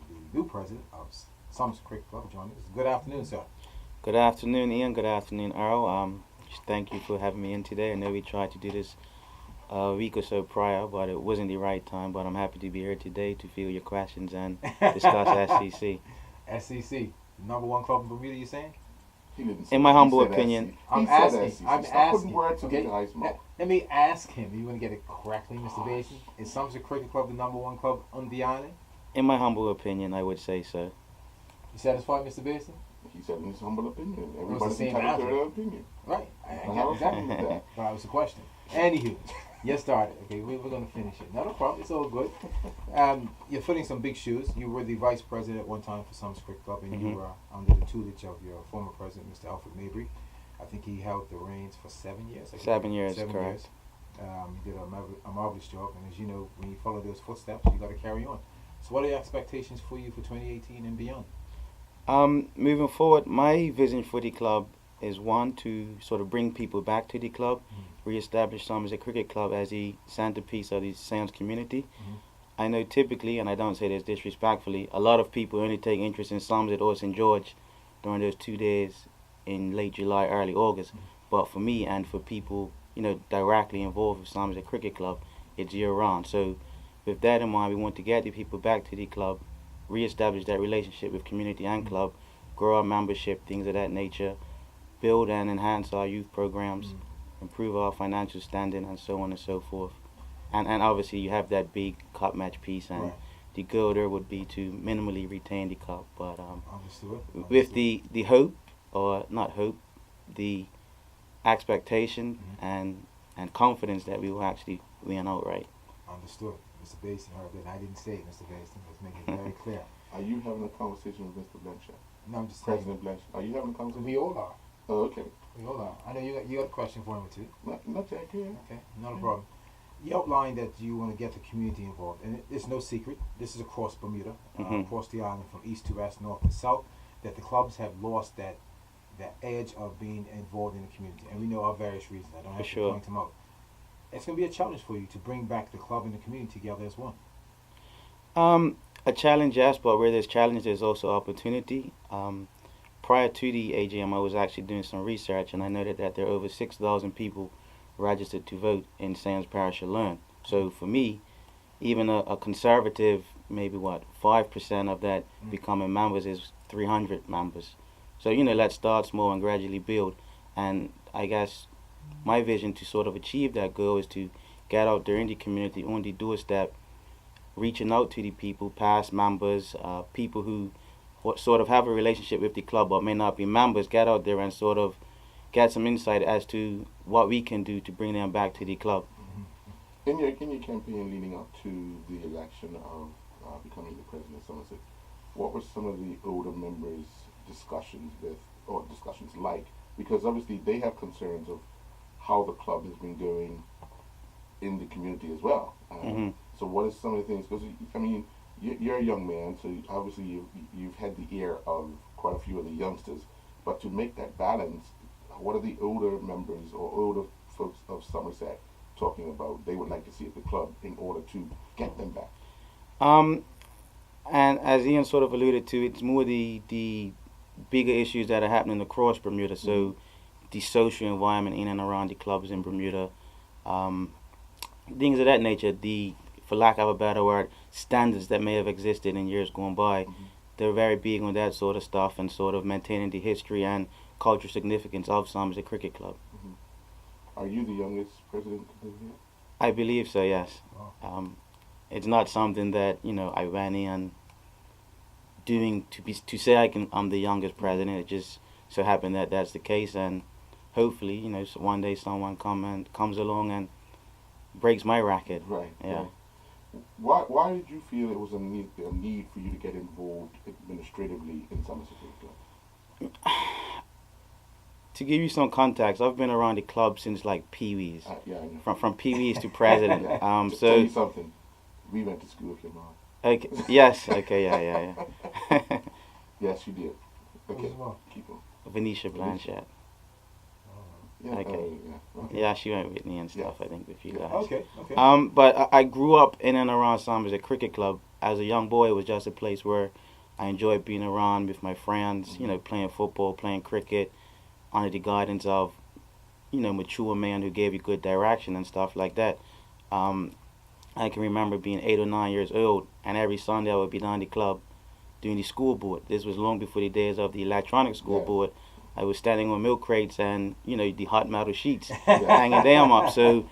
the new president of Somerset Cricket Club, joining us. Good afternoon, sir. Good afternoon, Ian. Good afternoon, Earl. Thank you for having me in today. I know we tried to do this a week or so prior, but it wasn't the right time. But I'm happy to be here today to field your questions and discuss SCC. SCC, number one club in Bermuda, you saying? He didn't say In my that. humble He said opinion, SC. He I'm said asking. SC. I'm Stop putting asking. words in Okay. the guy's mouth. Let me ask him. You want to get it correctly, Mr. Basin? Is Somerset Cricket Club the number one club on the island? in my humble opinion, I would say so. You satisfied, Mr. Basin? He said in his humble opinion. the Everybody's same entitled to answer. their opinion. Right. I I get have a exactly. problem with that. But that was a question. Anywho, you started. Okay, we're going to finish it. Not a problem. It's all good. You're filling some big shoes. You were the vice president at one time for Somerset Cricket Club, and you were under the tutelage of your former president, Mr. Alfred Mabry. I think he held the reins for 7 years. 7 years, 7 correct. years. You did a marvelous job, and as you know, when you follow those footsteps, you got to carry on. So, what are your expectations for you for 2018 and beyond? Moving forward, my vision for the club is one, to sort of bring people back to the club, re-establish Somerset Cricket Club as the centerpiece of the Sounds community. I know typically, and I don't say this disrespectfully, a lot of people only take interest in Somerset or St. George during those 2 days in late July, early August. But for me and for people, directly involved with Somerset Cricket Club, it's year-round. So with that in mind, we want to get the people back to the club, re-establish that relationship with community and club, grow our membership, things of that nature, build and enhance our youth programs, improve our financial standing, and so on and so forth. And obviously you have that big cup match piece, and Right. the goal there would be to minimally retain the cup. But Understood. with the hope, or not hope, the expectation and confidence that we will actually win outright. Understood. Mr. Basin heard that. I didn't say it, Mr. Basin. Let's make it very clear. Are you having a conversation with Mr. Blanchette? No, I'm just saying. President Blanchette? Are you having a conversation? We all are. Oh, okay. We all are. I know you got a question for him or two. Not that clear. Okay, not a problem. You outlined that you want to get the community involved, and it's no secret. This is across Bermuda, across the island, from east to west, north to south, that the clubs have lost that edge of being involved in the community, and we know our various reasons. I don't have For to sure. point them out. It's going to be a challenge for you to bring back the club and the community together as one. A challenge, yes, but where there's challenge, there's also opportunity. Prior to the AGM, I was actually doing some research, and I noted that there are over 6,000 people registered to vote in Sands Parish alone. So for me, even a conservative, maybe 5% of that becoming members is 300 members. So, let's start small and gradually build. And I guess my vision to sort of achieve that goal is to get out there in the community on the doorstep, reaching out to the people, past members, people who sort of have a relationship with the club but may not be members, get out there and sort of get some insight as to what we can do to bring them back to the club. In your campaign leading up to the election of becoming the president of Somerset, what were some of the older members' discussions like? Because obviously they have concerns of how the club has been going in the community as well. So what are some of the things? Because you're a young man, so obviously you've had the ear of quite a few of the youngsters. But to make that balance, what are the older members or older folks of Somerset talking about they would like to see at the club in order to get them back? And as Ian sort of alluded to, it's more the bigger issues that are happening across Bermuda. So the social environment in and around the clubs in Bermuda, things of that nature, for lack of a better word, standards that may have existed in years gone by. They're very big on that sort of stuff and sort of maintaining the history and cultural significance of Somerset Cricket Club. Are you the youngest president to live here? I believe so, yes. Wow. It's not something that I ran in doing to say I'm the youngest president. It just so happened that that's the case, and hopefully so one day someone comes along and breaks my record. Right. Yeah. Right. Why did you feel it was a need for you to get involved administratively in Somerset Cricket Club? To give you some context, I've been around the club since like Pee-wees. Yeah, I know. From Pee-wees to president. Tell So you something. We went to school with your mom. okay, yes, okay, yeah. Yes, you did. Okay, Who's mom? keep on. Venetia Blanchette. Yeah, Okay. yeah. Okay. Yeah, she went with me and stuff. I think with you guys. Okay. But I grew up in and around Somerset Cricket Club as a young boy, it was just a place where I enjoyed being around with my friends, you know, playing football, playing cricket, under the guidance of, you know, mature men who gave you good direction and stuff like that. Um, I can remember being 8 or 9 years old, and every Sunday I would be down the club doing the school board. This was long before the days of the electronic school board. I was standing on milk crates and, you know, the hot metal sheets, hanging them up. So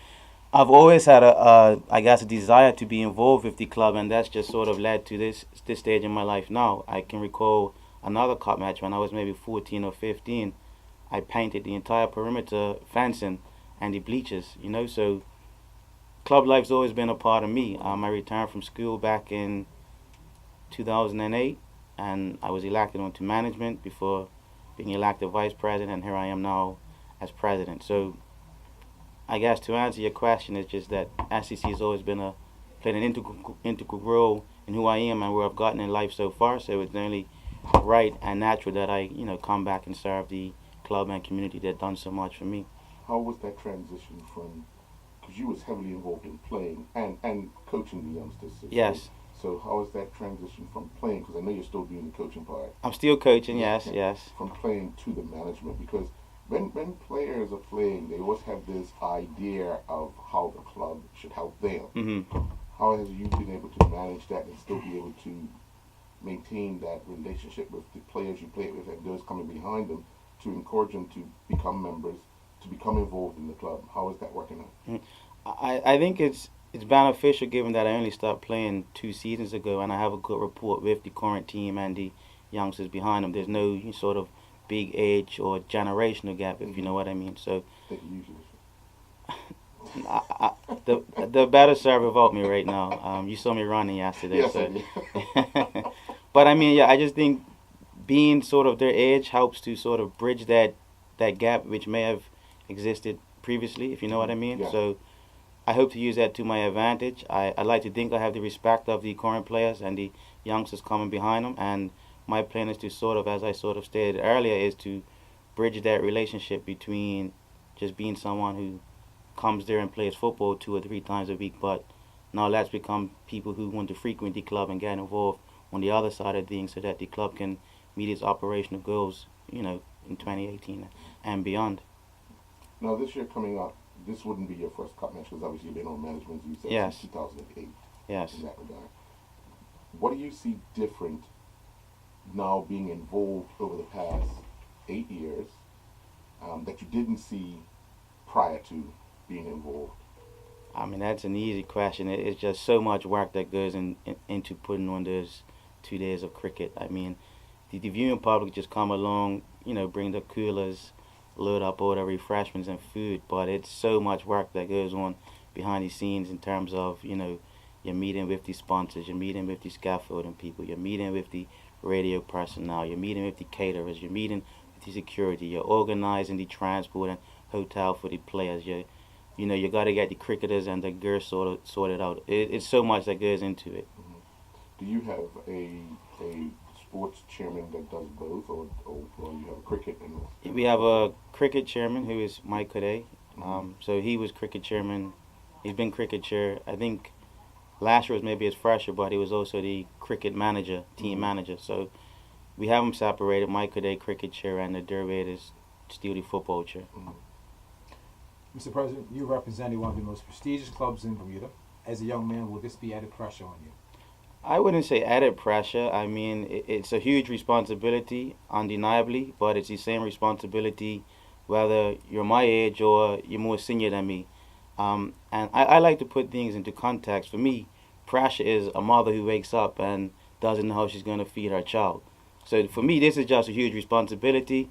I've always had I guess, a desire to be involved with the club, and that's just sort of led to this stage in my life now. I can recall another cup match when I was maybe 14 or 15. I painted the entire perimeter fencing and the bleachers, you know. So club life's always been a part of me. I returned from school back in 2008, and I was elected onto management before being elected vice president, and here I am now as president. So I guess to answer your question, it's just that SCC has always been played an integral role in who I am and where I've gotten in life so far. So it's only right and natural that I, you know, come back and serve the club and community that done so much for me. How was that transition from, because you was heavily involved in playing and coaching the youngsters? Yes. So how was that transition from playing, because I know you're still doing the coaching part. I'm still coaching, yes. From playing to the management, because when players are playing, they always have this idea of how the club should help them. Mm-hmm. How have you been able to manage that and still be able to maintain that relationship with the players you play with and those coming behind them to encourage them to become members, to become involved in the club? How is that working out? I think it's beneficial, given that I only started playing 2 seasons ago, and I have a good rapport with the current team and the youngsters behind them. There's no sort of big age or generational gap, if you know what I mean. So the better served without me right now. You saw me running yesterday. Yes, so. But I mean, yeah, I just think being sort of their age helps to sort of bridge that gap which may have existed previously, if you know what I mean. Yeah. So I hope to use that to my advantage. I like to think I have the respect of the current players and the youngsters coming behind them, and my plan is to sort of, as I sort of stated earlier, is to bridge that relationship between just being someone who comes there and plays football 2 or 3 times a week, but now let's become people who want to frequent the club and get involved on the other side of things so that the club can meet its operational goals, you know, in 2018 and beyond. Now this year coming up, this wouldn't be your first cup match, because obviously you've been on management, you said, Yes. since 2008. Yes. In that regard, what do you see different now being involved over the past 8 years that you didn't see prior to being involved? I mean, that's an easy question. It's just so much work that goes into putting on those 2 days of cricket. I mean, the viewing public just come along, you know, bring the coolers, load up all the refreshments and food, but it's so much work that goes on behind the scenes in terms of, you know, you're meeting with the sponsors, you're meeting with the scaffolding people, you're meeting with the radio personnel, you're meeting with the caterers, you're meeting with the security, you're organizing the transport and hotel for the players, you know, you got to get the cricketers and the gear sorted out. It's so much that goes into it. Do you have a sports chairman that does both, or you have a cricket and We have a cricket chairman who is Mike Coday. So he was cricket chairman. He's been cricket chair. I think last year was maybe his fresher, but he was also the cricket manager, team manager. So we have them separated. Mike Coday, cricket chair, and the Durwade is still the football chair. Mr. President, you represented one of the most prestigious clubs in Bermuda. As a young man, will this be added pressure on you? I wouldn't say added pressure. I mean, it's a huge responsibility, undeniably, but it's the same responsibility whether you're my age or you're more senior than me. And I like to put things into context. For me, pressure is a mother who wakes up and doesn't know how she's going to feed her child. So for me, this is just a huge responsibility.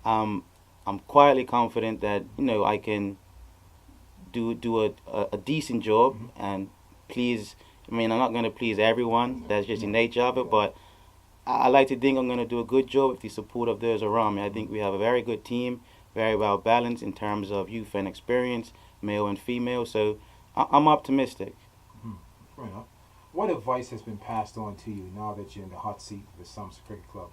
I'm quietly confident that, you know, I can do a decent job and please. I mean, I'm not going to please everyone. That's just the nature of it. But I like to think I'm going to do a good job with the support of those around me. I think we have a very good team, very well balanced in terms of youth and experience, male and female. So I'm optimistic. Fair enough. What advice has been passed on to you now that you're in the hot seat with Somerset Cricket Club?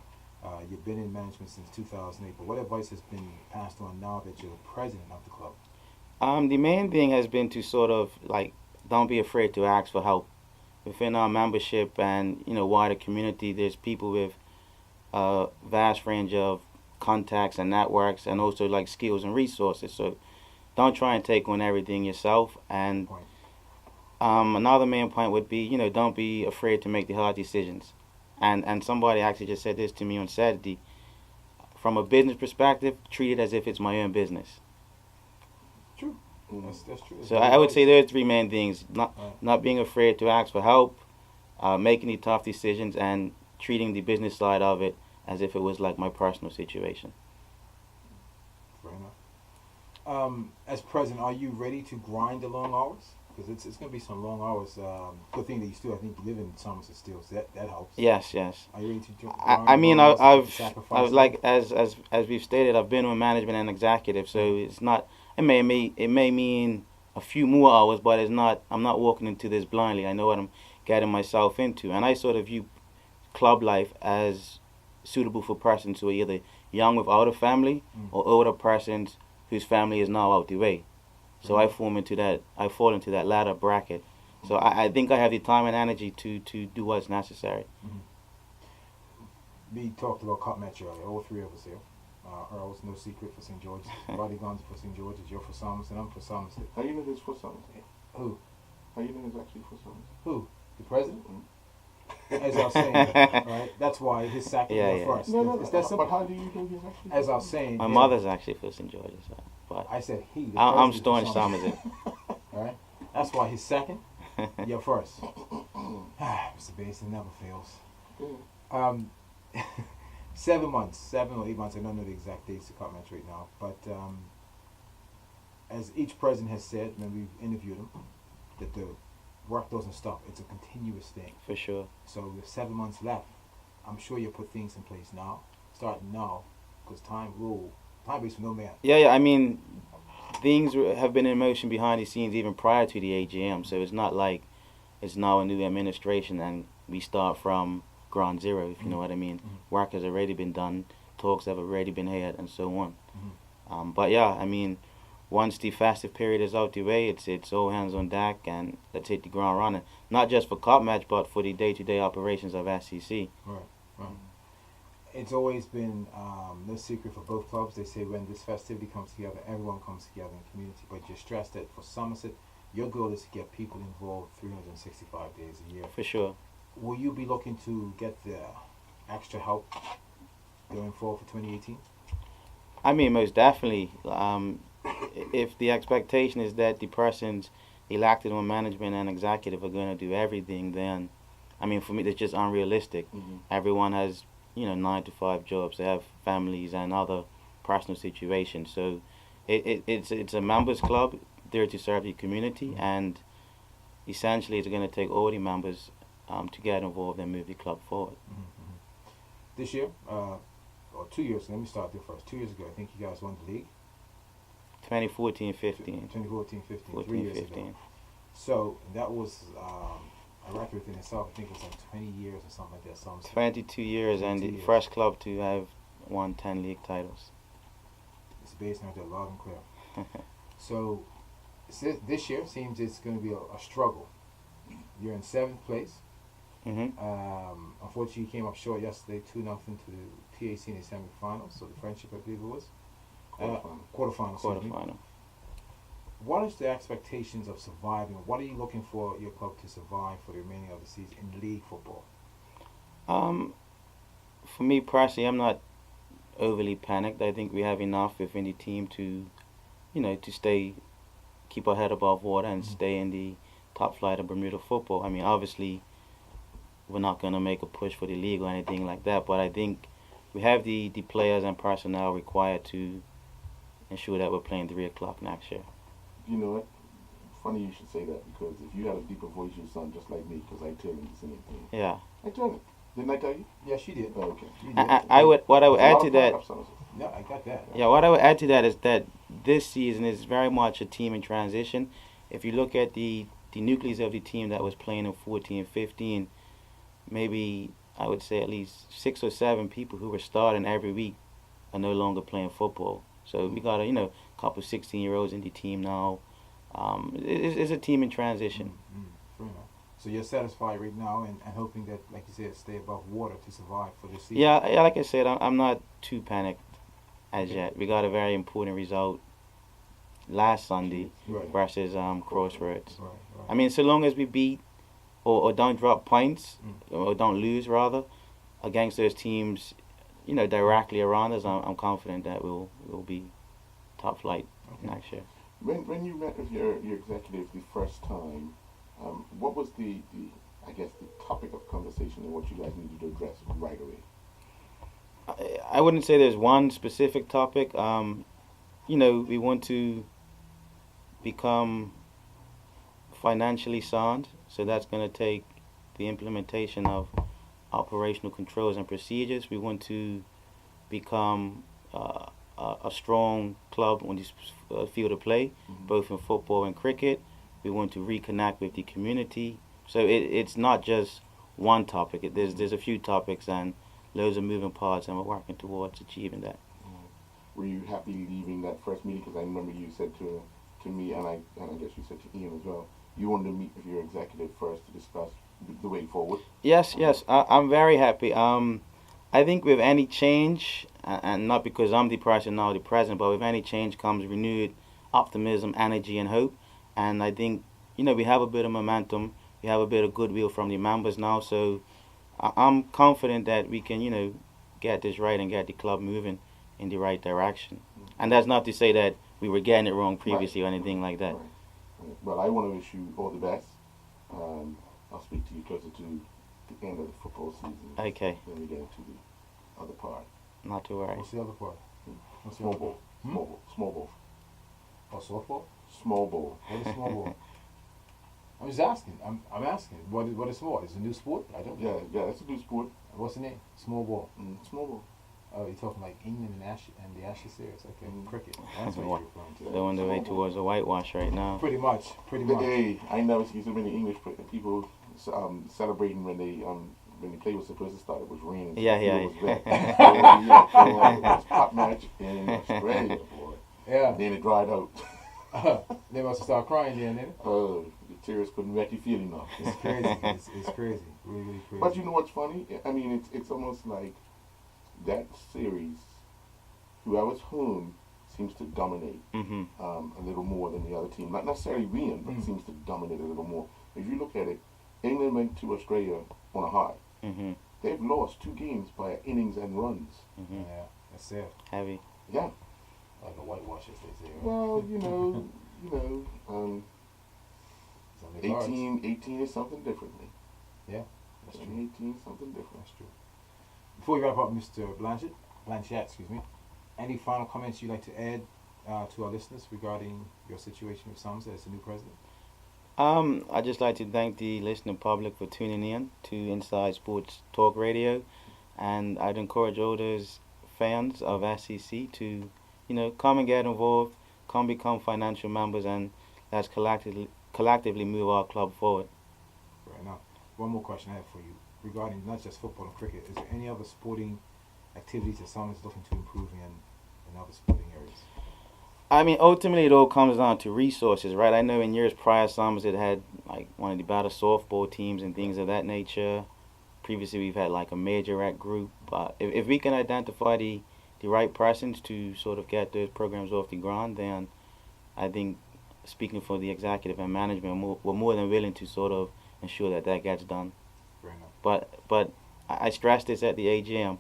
You've been in management since 2008, but what advice has been passed on now that you're the president of the club? The main thing has been to sort of, like, don't be afraid to ask for help. within our membership and wider community, there's people with a vast range of contacts and networks, and also like skills and resources. So don't try and take on everything yourself. And Point. another main point would be, don't be afraid to make the hard decisions. And somebody actually just said this to me on Saturday. From a business perspective, treat it as if it's my own business. True. That's true. So I would say there are three main things: not being afraid to ask for help, making the tough decisions, and treating the business side of it as if it was like my personal situation. Fair enough. As president, are you ready to grind the long hours? Because it's going to be some long hours. Good thing that you still, I think, you live in Somerset still, so that helps. Yes. Are you ready to grind I mean, the long hours, I've sacrifice like as we've stated, I've been with management and executive, so it's not. It may mean a few more hours, but it's not. I'm not walking into this blindly. I know what I'm getting myself into, and I sort of view club life as suitable for persons who are either young without a family or older persons whose family is now out the way. So I fall into that latter bracket. So I think I have the time and energy to do what's necessary. We talked about cup match earlier, all three of us here. Earl's no secret for St. George's. Roddy Guns for St. George's. You're for Somerset. I'm for Somerset. How you know this for Somerset? Who? How you know it's actually for Somerset? Who? The president? As I was saying, right? That's why his sacking first. No. It's that simple. But how do you know he's actually? As I was saying, My mother's actually for St. George's, but I said he. The I'm president staunch for Somerset. All right. That's why he's second. You're first. Mr. Basin never fails. 7 months, 7 or 8 months. I don't know the exact dates to cup match right now, but as each president has said when we've interviewed him, that the work doesn't stop. It's a continuous thing. For sure. So with 7 months left, I'm sure you'll put things in place now, starting now, because time waits for no man. Yeah. I mean, things have been in motion behind the scenes even prior to the AGM. So it's not like it's now a new administration and we start from ground zero, if you know what I mean. Work has already been done, talks have already been had, and so on. But yeah, I mean, once the festive period is out the way, it's all hands on deck and let's hit the ground running. Not just for cup match, but for the day-to-day operations of SCC. Right. It's always been no secret for both clubs. They say when this festivity comes together, everyone comes together in the community. But you stress that for Somerset, your goal is to get people involved 365 days a year. For sure. Will you be looking to get the extra help going forward for 2018? I mean, most definitely. If the expectation is that the persons elected on management and executive are going to do everything, then, I mean, for me, that's just unrealistic. Everyone has, 9 to 5 jobs. They have families and other personal situations. So it's a members club there to serve the community, and essentially it's going to take all the members to get involved and move the club forward. This year, or 2 years, let me start there first. 2 years ago, I think you guys won the league. 2014-15. 2014-15, 3 years ago. So that was a record within itself. I think it was like 20 years or something like that. 22 years, and the first club to have won 10 league titles. It's based on that loud and clear. So this year seems it's going to be a struggle. You're in 7th place. Unfortunately, you came up short yesterday, 2-0 to TAC in the semi-finals. So the Friendship, I believe it was. Quarterfinal. What is the expectations of surviving? What are you looking for your club to survive for the remaining of the season in league football? For me personally, I'm not overly panicked. I think we have enough within the team to, to keep our head above water and stay in the top flight of Bermuda football. I mean, obviously, we're not going to make a push for the league or anything like that, but I think we have the players and personnel required to ensure that we're playing 3 o'clock next year. You know what? Funny you should say that, because if you had a deeper voice, you sound just like me, because I tell him to sing it. Yeah. I tell him. Didn't I tell you? Yeah, she did. Oh, okay. What I would add to that. No, I got that. Yeah, what I would add to that is that this season is very much a team in transition. If you look at the nucleus of the team that was playing in 14 and 15, maybe I would say at least 6 or 7 people who were starting every week are no longer playing football. So we got a couple 16-year-olds in the team now. It's a team in transition. Fair enough. So you're satisfied right now and hoping that, like you said, stay above water to survive for this season. Yeah, like I said, I'm not too panicked as Okay. yet. We got a very important result last Sunday Right. versus Crossroads. Right. Right. I mean, so long as we beat or don't drop points or don't lose rather against those teams, directly around us, I'm confident that we'll be top flight next year. When you met with your executive the first time, what was the I guess the topic of conversation and what you guys needed to address right away? I wouldn't say there's one specific topic. We want to become financially sound, so that's going to take the implementation of operational controls and procedures. We want to become a strong club on this field of play, both in football and cricket. We want to reconnect with the community. So it's not just one topic. There's a few topics and loads of moving parts, and we're working towards achieving that. Were you happy leaving that first meeting? Because I remember you said to me, and I guess you said to Ian as well, you wanted to meet with your executive first to discuss the way forward. Yes, I'm very happy. I think with any change, and not because I'm the person now, the president, but with any change comes renewed optimism, energy, and hope. And I think, we have a bit of momentum. We have a bit of goodwill from the members now. So I'm confident that we can, get this right and get the club moving in the right direction. And that's not to say that we were getting it wrong previously or anything like that. Right. Well, I want to wish you all the best. I'll speak to you closer to the end of the football season. Okay. Then we get into the other part. Not to worry. What's the other part? What's the Small other ball. part? Small ball. Small ball. Oh, softball? Small ball. What is small ball? I'm just asking. I'm asking. What is small? Is it a new sport? I don't know. Yeah, that's a new sport. What's the name? Small ball. Small ball. Oh, you're talking like England and the Ashes series. Okay, cricket. That's What? what you're referring to. They're on the way towards a whitewash right now. Pretty much. Hey, I never see so many English people celebrating when the play was supposed to start. It was raining. Yeah. It was hot match in Australia, boy. Yeah. Then it dried out. They must have started crying then, didn't it? Oh, the tears couldn't make you feel enough. It's crazy. It's crazy. Really crazy. But you know what's funny? I mean, it's almost like that series, whoever's home seems to dominate a little more than the other team. Not necessarily win, but seems to dominate a little more. If you look at it, England went to Australia on a high. They've lost 2 games by innings and runs. Yeah, that's it. Heavy. Yeah. Like a whitewash, as they say. Right? Well, 18. 18 is something different. Yeah, that's true. 18 is something different. That's true. Before we wrap up, Mr. Blanchette, excuse me, any final comments you'd like to add to our listeners regarding your situation with Somerset as the new president? I'd just like to thank the listening public for tuning in to Inside Sports Talk Radio, and I'd encourage all those fans of SEC to, come and get involved, come become financial members, and let's collectively move our club forward. Right now, one more question I have for you regarding not just football and cricket. Is there any other sporting activities that someone is looking to improve in other sporting areas? I mean, ultimately, it all comes down to resources, right? I know in years prior, Somerset had like one of the better softball teams and things of that nature. Previously, we've had like a majorette group. But if we can identify the right persons to sort of get those programs off the ground, then I think, speaking for the executive and management, we're more than willing to sort of ensure that gets done. Fair enough. But I stressed this at the AGM.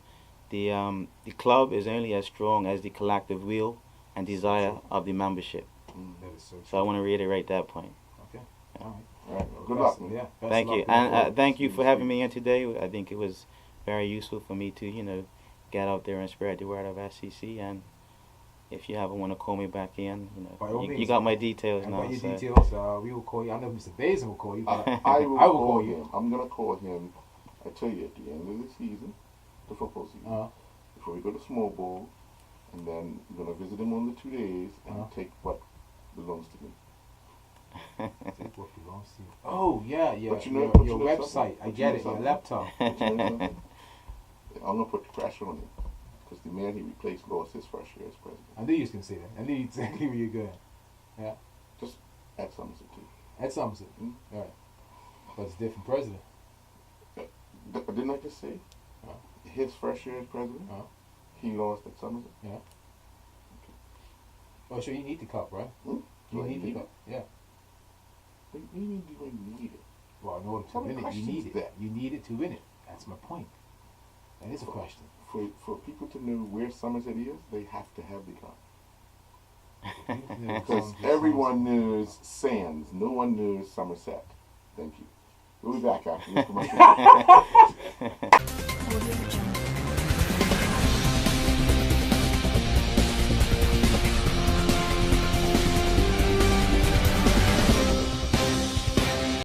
The club is only as strong as the collective will and desire of the membership. That is so true. So I want to reiterate that point. Okay. All All right. right. Good luck. Yeah. best Thank luck you, going and forward. thank you for having me in today. I think it was very useful for me to, get out there and spread the word of SEC. And if you ever want to call me back in, By all you means. got my details And now. by your So. details, we will call you. I know Mr. Basin will call you. But I will I will call call him. you. I'm going to call him, I tell you, at the end of the season, the football season, before we go to small ball, and then we're going to visit him on the 2 days and take what belongs to me. Take what belongs to you. Oh, yeah. But Your website. something? I get it. Your laptop. But you know something? I'm going to put the pressure on him. Because the man he replaced lost his first year as president. I knew you was going to say that. I knew exactly where you're going. Just at Somerset too. At Somerset. Mm. All right. But it's different president. Didn't I just say? His first year as president, he lost at Somerset. Yeah. Oh, so you need the cup, right? Hmm? You need the cup. Yeah. But you didn't even need it. Well, in order to win it, you need it. You need it to win it. That's my point. That is a question. For people to know where Somerset is, they have to have the cup. Yeah, Because everyone knows Sands. No one knows Somerset. Thank you. We'll be back after this commercial.